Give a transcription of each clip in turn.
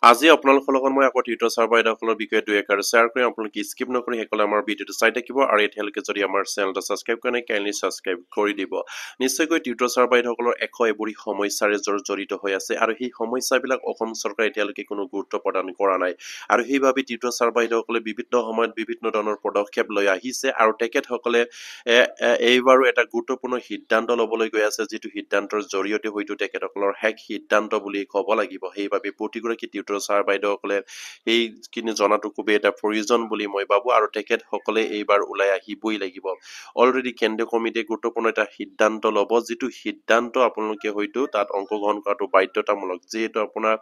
আজি আপোনালোকৰ লগত মই আকৌ টিউটৰ ছাৰ বাইদেউসকলৰ বিষয়ে দুই এষাৰ শ্বেয়াৰ কৰিম। আপোনালোকে স্কিপ নকৰি সেইসকলে আমাৰ ভিডিঅ'টো চাই থাকিব আৰু এতিয়ালৈকে যদি আমাৰ চেনেলটো ছাবস্ক্ৰাইব কৰা নাই কাইণ্ডলি ছাবস্ক্ৰাইব কৰি দিব। নিশ্চয়কৈ টিউটৰ ছাৰ বাইদেউসকলৰ এবৰি সমস্যাৰে জড়িত হৈ আছে আৰু সেই সমস্যাবিলাক অসম চৰকাৰে এতিয়ালৈকে কোনো গুৰুত্ব প্ৰদান কৰা নাই আৰু সেইবাবে টিউটৰ ছাৰ বাইদেউসকলে বিভিন্ন সময়ত বিভিন্ন ধৰণৰ পদক্ষেপ লৈ আহিছে আৰু তেখেতসকলে এইবাৰো এটা গুৰুত্বপূৰ্ণ সিদ্ধান্ত ল'বলৈ গৈ আছে, যিটো সিদ্ধান্তৰ জৰিয়তে হয়তো তেখেতসকলৰ শেষ সিদ্ধান্ত বুলি ক'ব লাগিব। সেইবাবে প্ৰতিগৰাকী টিউটৰ ছাৰ বাইদেউসকলে সেইখিনি জনাটো খুবেই এটা প্ৰয়োজন বুলি মই ভাবো আৰু তেখেতসকলে এইবাৰ ওলাই আহিবই লাগিব। অলৰেডি কেন্দ্ৰীয় কমিটিয়ে গুৰুত্বপূৰ্ণ এটা সিদ্ধান্ত ল'ব, যিটো সিদ্ধান্ত আপোনালোকে হয়তো তাত অংশগ্ৰহণ কৰাটো বাধ্যতামূলক, যিহেতু আপোনাৰ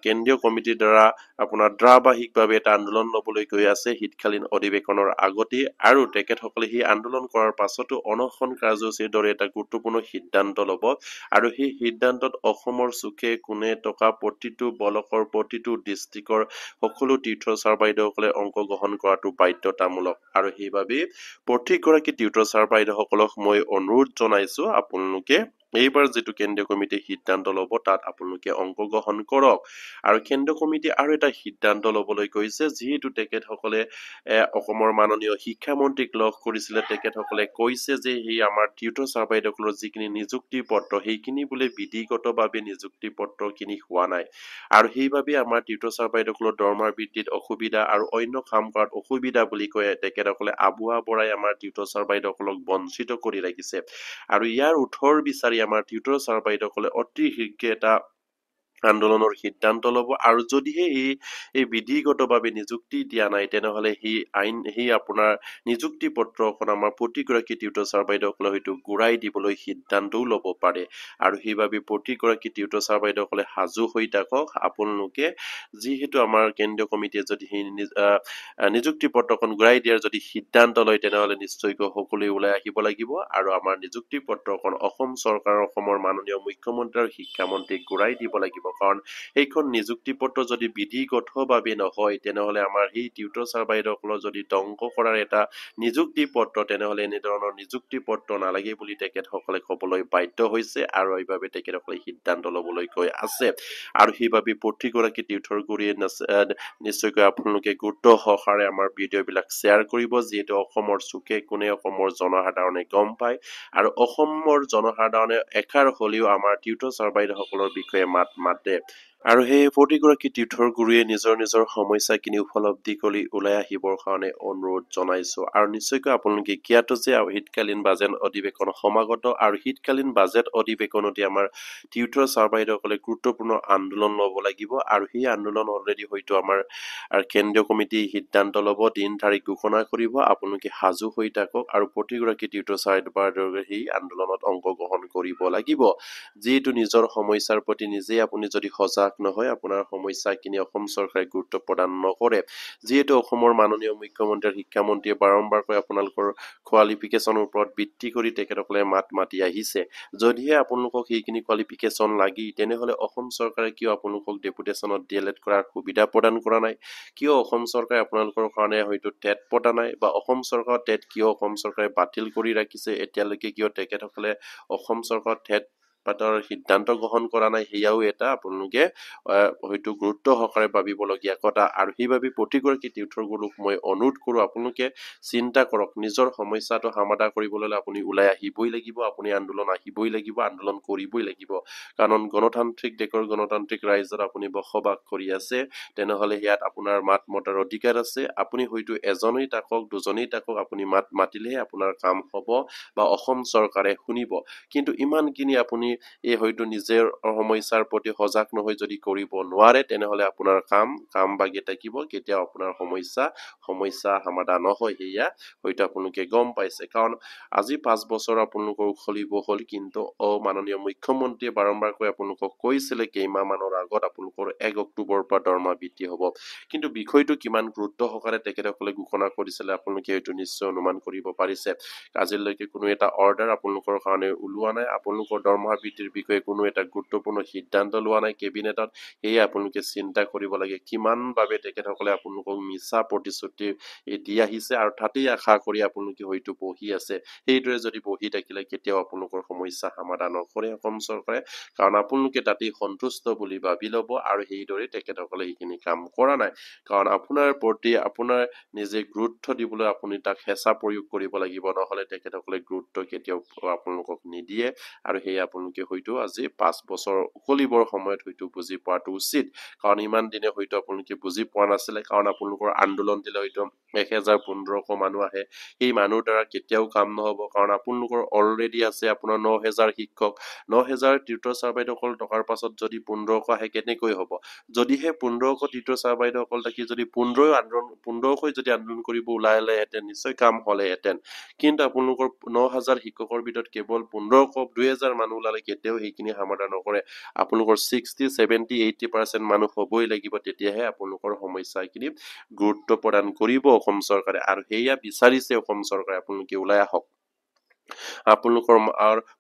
কেন্দ্ৰীয় কমিটিৰ দ্বাৰা আপোনাৰ ধাৰাবাহিকভাৱে এটা আন্দোলন ল'বলৈ গৈ আছে শীতকালীন অধিৱেশনৰ আগতে আৰু তেখেতসকলে সেই আন্দোলন কৰাৰ পাছতো অনশন কাৰ্যসূচীৰ দৰে এটা গুৰুত্বপূৰ্ণ সিদ্ধান্ত ল'ব আৰু সেই সিদ্ধান্তত অসমৰ চুকে কোণে থকা প্ৰতিটো ব্লকৰ প্ৰতিটো ডিষ্ট্ৰিক্টৰ সকলো টিউটৰ ছাৰ বাইদেউসকলে অংশগ্ৰহণ কৰাটো বাধ্যতামূলক আৰু সেইবাবে প্ৰতিগৰাকী টিউটৰ ছাৰ বাইদেউসকলক মই অনুৰোধ জনাইছো আপোনালোকে এইবাৰ যিটো কেন্দ্ৰীয় কমিটিয়ে সিদ্ধান্ত ল'ব তাত আপোনালোকে অংশগ্ৰহণ কৰক। আৰু কেন্দ্ৰীয় কমিটিয়ে আৰু এটা সিদ্ধান্ত ল'বলৈ কৈছে, যিহেতু তেখেতসকলে অসমৰ মাননীয় শিক্ষামন্ত্ৰীক লগ কৰিছিলে, তেখেতসকলে কৈছে যে সেই আমাৰ টিউটৰ ছাৰ বাইদেউসকলৰ যিখিনি নিযুক্তি পত্ৰ সেইখিনি বোলে বিধিগতভাৱে নিযুক্তি পত্ৰখিনি হোৱা নাই আৰু সেইবাবে আমাৰ টিউটৰ ছাৰ বাইদেউসকলৰ দৰমহাৰ বৃদ্ধিত অসুবিধা আৰু অন্য কাম কৰাত অসুবিধা বুলি কৈ তেখেতসকলে আবুৱা বৰাই আমাৰ টিউটৰ ছাৰ বাইদেউসকলক বঞ্চিত কৰি ৰাখিছে আৰু ইয়াৰ উঠৰ বিচাৰি আমাৰ টিউটৰ ছাৰ বাইদেউসকলে অতি শীঘ্ৰে এটা আন্দোলনৰ সিদ্ধান্ত ল'ব আৰু যদিহে এই বিধিগতভাৱে নিযুক্তি দিয়া নাই তেনেহলে সেই আপোনাৰ নিযুক্তি পত্ৰখন আমাৰ প্ৰতিগৰাকী টিউটৰ ছাৰ বাইদেউসকলে হয়তো ঘূৰাই দিবলৈ সিদ্ধান্তও ল'ব পাৰে আৰু সেইবাবে প্ৰতিগৰাকী টিউটৰ ছাৰ বাইদেউসকলে সাজু হৈ থাকক। আপোনালোকে যিহেতু আমাৰ কেন্দ্ৰীয় কমিটিয়ে যদি সেই নিযুক্তি পত্ৰখন ঘূৰাই দিয়াৰ যদি সিদ্ধান্ত লয় তেনেহলে নিশ্চয়কৈ সকলোৱে ওলাই আহিব লাগিব আৰু আমাৰ নিযুক্তি পত্ৰখন অসম চৰকাৰৰ অসমৰ মাননীয় মুখ্যমন্ত্ৰী আৰু শিক্ষামন্ত্ৰীক ঘূৰাই দিব লাগিব, কাৰণ সেইখন নিযুক্তি পত্ৰ যদি বিধিগতভাৱে নহয় তেনেহলে আমাৰ সেই টিউটৰ ছাৰ বাইদেউসকলৰ যদি ধ্বংস কৰাৰ এটা নিযুক্তি পত্ৰ তেনেহলে এনেধৰণৰ নিযুক্তি পত্ৰ নালাগে বুলি তেখেতসকলে ক'বলৈ বাধ্য হৈছে আৰু এইবাবে তেখেতসকলে সিদ্ধান্ত ল'বলৈ গৈ আছে আৰু সেইবাবে প্ৰতিগৰাকী টিউটৰ গুৰিয়ে নিশ্চয়কৈ আপোনালোকে গুৰুত্ব সহকাৰে আমাৰ ভিডিঅ' বিলাক শ্বেয়াৰ কৰিব, যিহেতু অসমৰ চুকে কোণে অসমৰ জনসাধাৰণে গম পায় আৰু অসমৰ জনসাধাৰণে এষাৰ হলেও আমাৰ টিউটৰ ছাৰ বাইদেউসকলৰ বিষয়ে মাত মাতে আৰু সেই প্ৰতিগৰাকী তীৰ্থৰ গুৰুৱে নিজৰ নিজৰ সমস্যাখিনি উপলব্ধি কৰি ওলাই আহিবৰ কাৰণে অনুৰোধ জনাইছো আৰু নিশ্চয়কৈ আপোনালোকে জ্ঞাত যে শীতকালীন বাজেট অধিৱেশন সমাগত আৰু শীতকালীন বাজেট অধিৱেশনতে আমাৰ টিউটৰ ছাৰ বাইদেউসকলে গুৰুত্বপূৰ্ণ আন্দোলন ল'ব লাগিব আৰু সেই আন্দোলন অলৰেডি হয়তো আমাৰ কেন্দ্ৰীয় কমিটি সিদ্ধান্ত ল'ব, দিন তাৰিখ ঘোষণা কৰিব। আপোনালোকে সাজু হৈ থাকক আৰু প্ৰতিগৰাকী টিউটৰ ছাৰ বাইদেউসকলে সেই আন্দোলনত অংশগ্ৰহণ কৰিব লাগিব, যিহেতু নিজৰ সমস্যাৰ প্ৰতি নিজে আপুনি যদি সজাগ নহয় আপোনাৰ সমস্যাখিনি অসম চৰকাৰে গুৰুত্ব প্ৰদান নকৰে, যিহেতু অসমৰ মাননীয় মুখ্যমন্ত্ৰী আৰু শিক্ষামন্ত্ৰীয়ে বাৰম্বাৰকৈ আপোনালোকৰ কোৱালিফিকেশ্যনৰ ওপৰত ভিত্তি কৰি তেখেতসকলে মাত মাতি আহিছে। যদিহে আপোনালোকক সেইখিনি কোৱালিফিকেশ্যন লাগি তেনেহলে অসম চৰকাৰে কিয় আপোনালোকক ডেপুটেশ্যনত DLED কৰাৰ সুবিধা প্ৰদান কৰা নাই, কিয় অসম চৰকাৰে আপোনালোকৰ কাৰণে হয়তো টেট পতা নাই বা অসম চৰকাৰৰ টেট কিয় অসম চৰকাৰে বাতিল কৰি ৰাখিছে, এতিয়ালৈকে কিয় তেখেতসকলে অসম চৰকাৰৰ টেট পাতৰ সিদ্ধান্ত গ্ৰহণ কৰা নাই, সেয়াও এটা আপোনালোকে হয়তো গুৰুত্ব সহকাৰে ভাবিবলগীয়া কথা আৰু সেইবাবে প্ৰতিগৰাকী টিউটৰ গুৰুক মই অনুৰোধ কৰো আপোনালোকে চিন্তা কৰক, নিজৰ সমস্যাটো সমাধান কৰিবলৈ হলে আপুনি ওলাই আহিবই লাগিব, আপুনি আন্দোলন আহিবই লাগিব, আন্দোলন কৰিবই লাগিব, কাৰণ গণতান্ত্ৰিক দেশৰ গণতান্ত্ৰিক ৰাজ্যত আপুনি বসবাস কৰি আছে তেনেহলে ইয়াত আপোনাৰ মাত মতাৰ অধিকাৰ আছে। আপুনি হয়তো এজনেই থাকক দুজনেই থাকক আপুনি মাত মাতিলেহে আপোনাৰ কাম হ'ব বা অসম চৰকাৰে শুনিব, কিন্তু ইমানখিনি আপুনি হয়তো নিজৰ সমস্যাৰ প্ৰতি সজাগ নহয় যদি কৰিব নোৱাৰে তেনেহলে আপোনাৰ কাম বাগি থাকিব, কেতিয়াও আপোনাৰ সমস্যা সমাধান নহয়। সেয়া হয়তো আপোনালোকে গম পাইছে, কাৰণ আজি 5 বছৰ আপোনালোকৰ উখলিব হ'ল, কিন্তু মাননীয় মুখ্যমন্ত্ৰীয়ে বাৰম্বাৰকৈ আপোনালোকক কৈছিলে কেইমাহ মানৰ আগত আপোনালোকৰ 1 অক্টোবৰৰ পৰা দৰমহা বৃদ্ধি হ'ব, কিন্তু বিষয়টো কিমান গুৰুত্ব সহকাৰে তেখেতসকলে ঘোষণা কৰিছিলে আপোনালোকে হয়তো নিশ্চয় অনুমান কৰিব পাৰিছে। আজিলৈকে কোনো এটা অৰ্ডাৰ আপোনালোকৰ কাৰণে ওলোৱা নাই, আপোনালোকৰ দৰমহা বৃদ্ধিৰ বিষয়ে কোনো এটা গুৰুত্বপূৰ্ণ সিদ্ধান্ত লোৱা নাই কেবিনেটত এই আপোনালোকে চিন্তা কৰিব লাগে কিমান বাবে তেখেতসকলে আপোনালোকক মিছা প্ৰতিশ্ৰুতি দি আহিছে আৰু তাতেই আশা কৰি আপোনালোকে হয়তো বহি আছে সেইদৰে যদি বহি থাকিলে কেতিয়াও আপোনালোকৰ সমস্যা সমাধান নকৰে অসম চৰকাৰে কাৰণ আপোনালোকে তাতেই সন্তুষ্ট বুলি ভাবি ল'ব আৰু সেইদৰে তেখেতসকলে এইখিনি কাম কৰা নাই কাৰণ আপোনাৰ প্ৰতি আপোনাৰ নিজে গুৰুত্ব দিবলৈ আপুনি তাক হেঁচা প্ৰয়োগ কৰিব লাগিব নহলে তেখেতসকলে গুৰুত্ব কেতিয়াও আপোনালোকক নিদিয়ে আৰু সেই আপোনালোকে হয়তো আজি 5 বছৰ উকলিবৰ সময়ত হয়তো বুজি পোৱাটো উচিত কাৰণ ইমান দিনে হয়তো আপোনালোকে বুজি পোৱা নাছিলে কাৰণ আপোনালোকৰ আন্দোলন দিলে হয়তো 1000-1500 মানুহ আহে এই মানুহ দ্বাৰা কেতিয়াও কাম নহব কাৰণ আপোনালোকৰ অলৰেডি আছে আপোনাৰ 9000 শিক্ষক 9000 টিউটৰ ছাৰ বাইদেউসকল টকাৰ পাছত যদি 1500 আহে কেনেকৈ হ'ব যদিহে 1500 টিউটৰ ছাৰ বাইদেউসকল থাকি যদি 1500 যদি আন্দোলন কৰিব ওলাইলেহেঁতেন নিশ্চয় কাম হ'লেহেঁতেন কিন্তু আপোনালোকৰ 9000 শিক্ষকৰ ভিতৰত কেৱল 1500 2000 মানুহ ওলালে কেতিয়াও সেইখিনি সমাধান নকৰে আপোনালোকৰ 60-70-80% মানুহ হ'বই লাগিব তেতিয়াহে আপোনালোকৰ সমস্যাখিনি গুৰুত্ব প্ৰদান কৰিব অসম চৰকাৰে আৰু হেয়া বিচাৰিছে অসম চৰকাৰে আপোনালোকে ওলাই আহক আপোনালোকৰ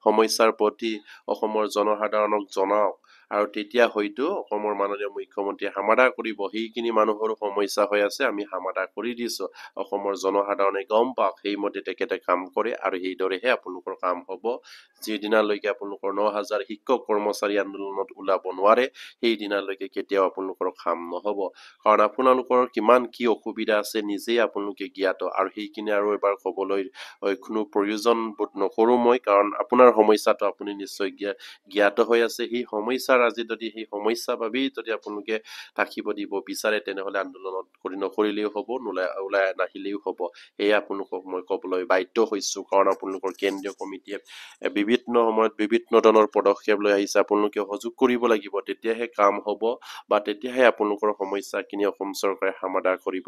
সমস্যাৰ প্ৰতি অসমৰ জনসাধাৰণক জনাওক আৰু তেতিয়া হয়তো অসমৰ মাননীয় মুখ্যমন্ত্ৰীয়ে সমাধান কৰিব সেইখিনি মানুহৰো সমস্যা হৈ আছে আমি সমাধান কৰি দিছো অসমৰ জনসাধাৰণে গম পাওক সেইমতে তেখেতে কাম কৰে আৰু সেইদৰেহে আপোনালোকৰ কাম হ'ব যিদিনালৈকে আপোনালোকৰ 9000 শিক্ষক কৰ্মচাৰী আন্দোলনত ওলাব নোৱাৰে সেই দিনালৈকে কেতিয়াও আপোনালোকৰ কাম নহব কাৰণ আপোনালোকৰ কিমান কি অসুবিধা আছে নিজেই আপোনালোকে জ্ঞাত আৰু সেইখিনি আৰু এবাৰ ক'বলৈ কোনো প্ৰয়োজন বোধ নকৰো মই কাৰণ আপোনাৰ সমস্যাটো আপুনি নিশ্চয় জ্ঞাত হৈ আছে সেই সমস্যাৰ আজি যদি সেই সমস্যা ভাবি যদি আপোনালোকে থাকিব দিব বিচাৰে তেনেহলে আন্দোলনত নকৰিলেও হ'ব ওলাই নাহিলেও হ'ব এই আপোনালোকক মই ক'বলৈ বাধ্য হৈছো কাৰণ আপোনালোকৰ কেন্দ্ৰীয় কমিটিয়ে বিভিন্ন সময়ত বিভিন্ন ধৰণৰ পদক্ষেপ লৈ আহিছে আপোনালোকে সহযোগ কৰিব লাগিব তেতিয়াহে কাম হ'ব বা তেতিয়াহে আপোনালোকৰ সমস্যাখিনি অসম চৰকাৰে সমাধান কৰিব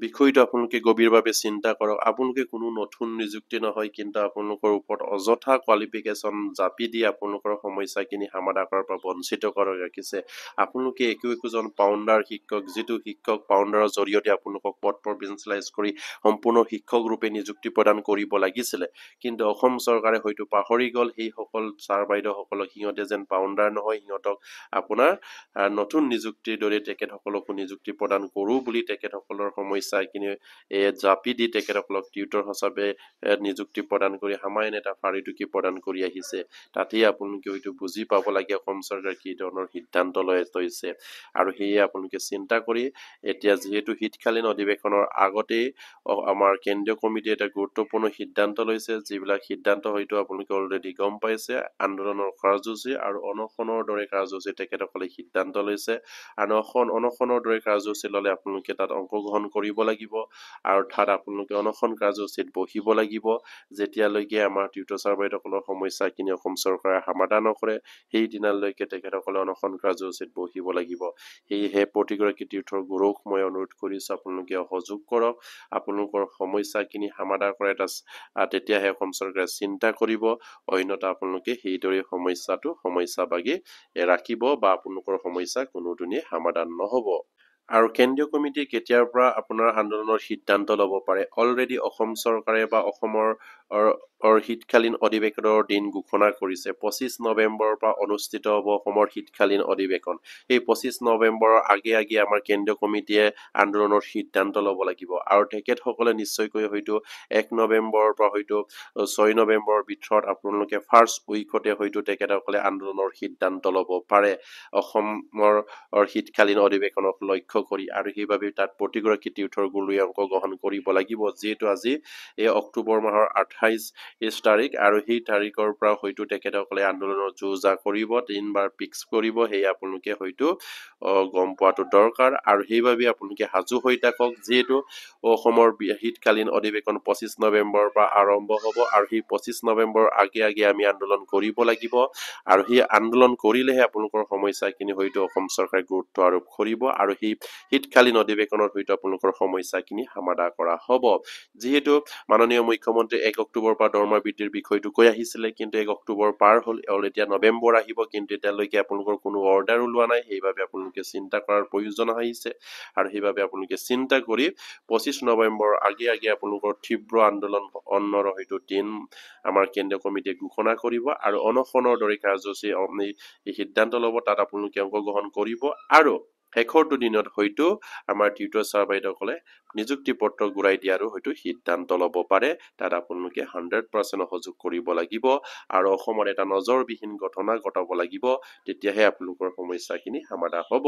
বিষয়টো আপোনালোকে গভীৰভাৱে চিন্তা কৰক আপোনালোকে কোনো নতুন নিযুক্তি নহয় কিন্তু আপোনালোকৰ ওপৰত অযথা কোৱালিফিকেশ্যন জাপি দি আপোনালোকৰ সমস্যাখিনি সমাধান কৰাৰ পৰা বঞ্চিত কৰি ৰাখিছে আপোনালোকে একোজন পাউণ্ডাৰ শিক্ষক যিটো শিক্ষক পাউণ্ডাৰৰ জৰিয়তে আপোনালোকক পদ প্ৰভিঞ্চিয়েলাইজ কৰি সম্পূৰ্ণ শিক্ষক ৰূপে নিযুক্তি প্ৰদান কৰিব লাগিছিলে কিন্তু অসম চৰকাৰে হয়তো পাহৰি গ'ল সেইসকল ছাৰ বাইদেউসকলক সিহঁতে যেন পাউণ্ডাৰ নহয় সিহঁতক আপোনাৰ নতুন নিযুক্তিৰ দৰে তেখেতসকলকো নিযুক্তি প্ৰদান কৰো বুলি তেখেতসকলৰ সমস্যাখিনি জাপি দি তেখেতসকলক টিউটৰ হিচাপে নিযুক্তি প্ৰদান কৰি সামান্য এটা ফাৰিটুকি প্ৰদান কৰি আহিছে তাতেই আপোনালোকে হয়তো বুজি পাব লাগে অসম চৰকাৰে কি ধৰণৰ সিদ্ধান্ত লৈছে আৰু সেয়ে আপোনালোকে চিন্তা কৰি এতিয়া যিহেতু শীতকালীন অধিৱেশনৰ আগতেই আমাৰ কেন্দ্ৰীয় কমিটিয়ে এটা গুৰুত্বপূৰ্ণ সিদ্ধান্ত লৈছে যিবিলাক সিদ্ধান্ত হয়তো আপোনালোকে অলৰেডি গম পাইছে আন্দোলনৰ কাৰ্যসূচী আৰু অনশনৰ দৰে কাৰ্যসূচী তেখেতসকলে সিদ্ধান্ত লৈছে আৰু অনশনৰ দৰে কাৰ্যসূচী ললে আপোনালোকে তাত অংশগ্ৰহণ কৰিব লাগিব আৰু তাত আপোনালোকে অনশন কাৰ্যসূচীত বহিব লাগিব যেতিয়ালৈকে আমাৰ টিউটৰ ছাৰ বাইদেউসকলৰ সমস্যাখিনি অসম চৰকাৰে সমাধান নকৰে সেই দিনালৈকে তেখেতসকলে অনশন কাৰ্যসূচীত বহিব লাগিব সেয়েহে প্ৰতিগৰাকী টিউটৰ গুৰুক মই অনুৰোধ কৰিছো আপোনালোকে সহযোগ কৰক আপোনালোকৰ সমস্যাখিনি সমাধান কৰা এটা তেতিয়াহে অসম চৰকাৰে চিন্তা কৰিব অন্যথা আপোনালোকে সেইদৰে সমস্যা বাগি ৰাখিব বা আপোনালোকৰ সমস্যা কোনোদিনে সমাধান নহব আৰু কেন্দ্ৰীয় কমিটি কেতিয়াৰ পৰা আপোনাৰ আন্দোলনৰ সিদ্ধান্ত ল'ব পাৰে অলৰেডি অসম চৰকাৰে বা অসমৰ শীতকালীন অধিৱেশনৰ দিন ঘোষণা কৰিছে 25 নৱেম্বৰৰ পৰা অনুষ্ঠিত হ'ব অসমৰ শীতকালীন অধিৱেশন এই 25 নৱেম্বৰৰ আগে আমাৰ কেন্দ্ৰীয় কমিটিয়ে আন্দোলনৰ সিদ্ধান্ত ল'ব লাগিব আৰু তেখেতসকলে নিশ্চয়কৈ হয়তো 1 নৱেম্বৰৰ পৰা হয়তো 6 নৱেম্বৰৰ ভিতৰত আপোনালোকে ফাৰ্ষ্ট উইকতে হয়তো তেখেতসকলে আন্দোলনৰ সিদ্ধান্ত ল'ব পাৰে অসমৰ শীতকালীন অধিৱেশনক লক্ষ্য কৰি আৰু সেইবাবে তাত প্ৰতিগৰাকী টিউটৰ গুৰুৱে অংশগ্ৰহণ কৰিব লাগিব যিহেতু আজি এই অক্টোবৰ মাহৰ 28 তাৰিখ আৰু সেই তাৰিখৰ পৰা হয়তো তেখেতসকলে আন্দোলনৰ যোজা কৰিব 3 বাৰ ফিক্স কৰিব সেই আপোনালোকে হয়তো গম পোৱাটো দৰকাৰ আৰু সেইবাবে আপোনালোকে সাজু হৈ থাকক যিহেতু অসমৰ শীতকালীন অধিৱেশন 25 নৱেম্বৰৰ পৰা আৰম্ভ হ'ব আৰু সেই 25 নৱেম্বৰৰ আগে আমি আন্দোলন কৰিব লাগিব আৰু সেই আন্দোলন কৰিলেহে আপোনালোকৰ সমস্যাখিনি হয়তো অসম চৰকাৰে গুৰুত্ব আৰোপ কৰিব আৰু সেই শীতকালীন অধিৱেশনত হয়তো আপোনালোকৰ সমস্যাখিনি সমাধান কৰা হ'ব যেহেতু মাননীয় মুখ্যমন্ত্ৰী 1 অক্টোবৰ পৰা দৰমহা বৃদ্ধিৰ বিষয়টো কৈ আহিছিলে কিন্তু 1 অক্টোবৰ পাৰ হ'ল এতিয়া নৱেম্বৰ আহিব কিন্তু এতিয়ালৈকে আপোনালোকৰ কোনো অৰ্ডাৰ ওলোৱা নাই সেইবাবে আপোনালোকে চিন্তা কৰাৰ প্ৰয়োজন আহিছে আৰু সেইবাবে আপোনালোকে চিন্তা কৰি 25 নৱেম্বৰ আগে আপোনালোকৰ তীব্ৰ আন্দোলন অন্নৰ হয়তো দিন আমাৰ কেন্দ্ৰীয় কমিটিয়ে ঘোষণা কৰিব আৰু অনশনৰ দৰে কাৰ্যসূচী এই সিদ্ধান্ত ল'ব তাত আপোনালোকে অংশগ্ৰহণ কৰিব আৰু শেষৰটো দিনত হয়তো আমাৰ টিউটৰ ছাৰ বাইদেউসকলে নিযুক্তি পত্ৰ ঘূৰাই দিয়াৰো হয়তো সিদ্ধান্ত ল'ব পাৰে তাত আপোনালোকে 100% সহযোগ কৰিব লাগিব আৰু অসমৰ এটা নজৰবিহীন ঘটনা ঘটাব লাগিব তেতিয়াহে আপোনালোকৰ সমস্যাখিনি সমাধান হ'ব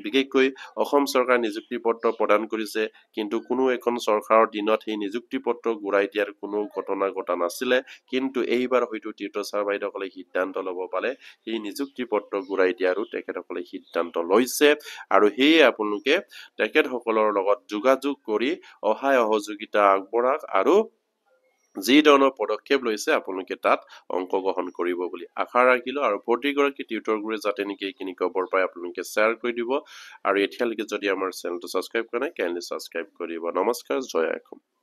বিশেষকৈ অসম চৰকাৰ নিযুক্তি পত্ৰ প্ৰদান কৰিছে কিন্তু কোনো এখন চৰকাৰৰ দিনত সেই নিযুক্তি পত্ৰ ঘূৰাই দিয়াৰ কোনো ঘটনা ঘটা নাছিলে কিন্তু এইবাৰ হয়তো টিউটৰ ছাৰ বাইদেউসকলে সিদ্ধান্ত ল'ব পাৰে এই নিযুক্তি পত্ৰ ঘূৰাই দিয়াৰো তেখেতসকলে সিদ্ধান্ত লৈছে আৰু সেয়ে আপোনালোকে তেখেতসকলৰ লগত যোগাযোগ কৰি অহায় সহযোগিতা আগবঢ়াওক আৰু যি ধৰণৰ পদক্ষেপ লৈছে আপোনালোকে তাত অংশগ্ৰহণ কৰিব বুলি আশা ৰাখিলো আৰু প্ৰতিগৰাকী টিউটৰ গুৰুৱে যাতে নেকি এইখিনি খবৰ পায় আপোনালোকে শ্বেয়াৰ কৰি দিব আৰু এতিয়ালৈকে যদি আমাৰ চেনেলটো ছাবস্ক্ৰাইব কৰা নাই কাইণ্ডলি ছাবস্ক্ৰাইব কৰিব নমস্কাৰ জয় অসম